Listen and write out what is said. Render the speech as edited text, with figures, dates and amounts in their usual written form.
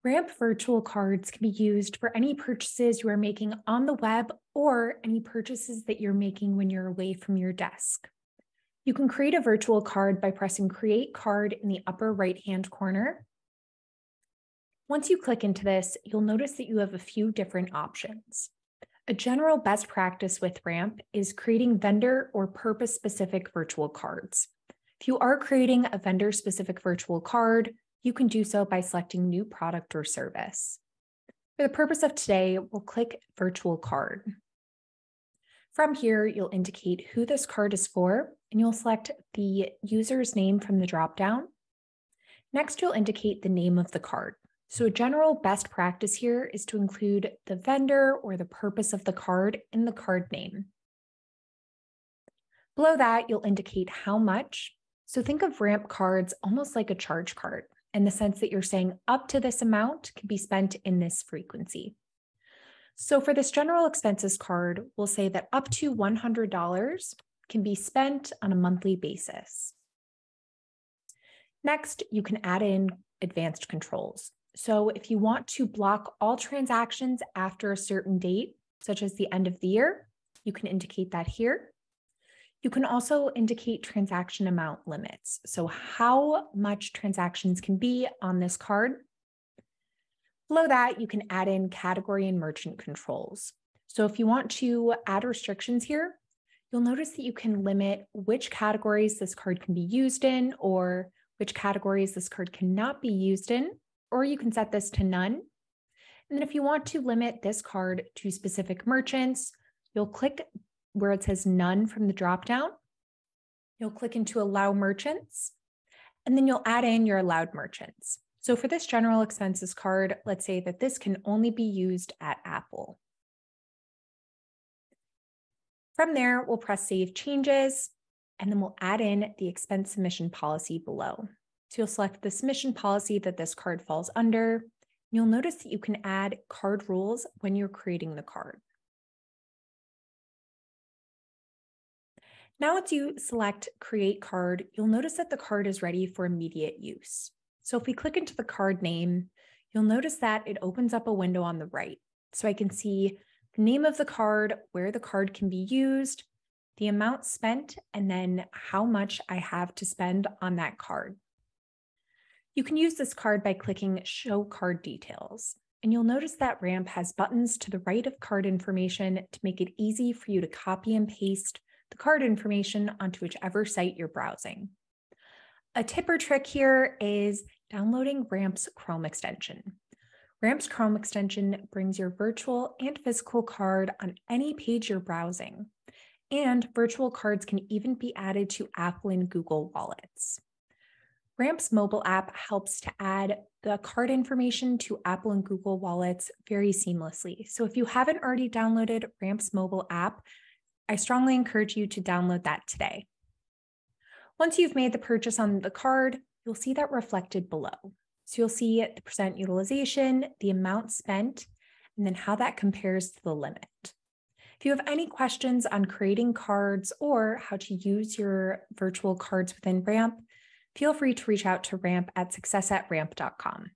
Ramp virtual cards can be used for any purchases you are making on the web or any purchases that you're making when you're away from your desk. You can create a virtual card by pressing Create Card in the upper right-hand corner. Once you click into this, you'll notice that you have a few different options. A general best practice with Ramp is creating vendor or purpose-specific virtual cards. If you are creating a vendor-specific virtual card, you can do so by selecting New Product or Service. For the purpose of today, we'll click Virtual Card. From here, you'll indicate who this card is for, and you'll select the user's name from the dropdown. Next, you'll indicate the name of the card. So a general best practice here is to include the vendor or the purpose of the card in the card name. Below that, you'll indicate how much. So think of Ramp cards almost like a charge card, in the sense that you're saying up to this amount can be spent in this frequency. So for this general expenses card, we'll say that up to $100 can be spent on a monthly basis. Next, you can add in advanced controls. So if you want to block all transactions after a certain date, such as the end of the year, you can indicate that here. You can also indicate transaction amount limits. So how much transactions can be on this card. Below that, you can add in category and merchant controls. So if you want to add restrictions here, you'll notice that you can limit which categories this card can be used in or which categories this card cannot be used in, or you can set this to none. And then if you want to limit this card to specific merchants, you'll click where it says none from the dropdown. You'll click into allow merchants, and then you'll add in your allowed merchants. So for this general expenses card, let's say that this can only be used at Apple. From there, we'll press Save Changes, and then we'll add in the expense submission policy below. So you'll select the submission policy that this card falls under. You'll notice that you can add card rules when you're creating the card. Now, once you select Create Card, you'll notice that the card is ready for immediate use. So if we click into the card name, you'll notice that it opens up a window on the right. So I can see the name of the card, where the card can be used, the amount spent, and then how much I have to spend on that card. You can use this card by clicking Show Card Details. And you'll notice that Ramp has buttons to the right of card information to make it easy for you to copy and paste the card information onto whichever site you're browsing. A tip or trick here is downloading Ramp's Chrome extension. Ramp's Chrome extension brings your virtual and physical card on any page you're browsing. And virtual cards can even be added to Apple and Google wallets. Ramp's mobile app helps to add the card information to Apple and Google wallets very seamlessly. So if you haven't already downloaded Ramp's mobile app, I strongly encourage you to download that today. Once you've made the purchase on the card, you'll see that reflected below. So you'll see the percent utilization, the amount spent, and then how that compares to the limit. If you have any questions on creating cards or how to use your virtual cards within Ramp, feel free to reach out to Ramp at success@ramp.com.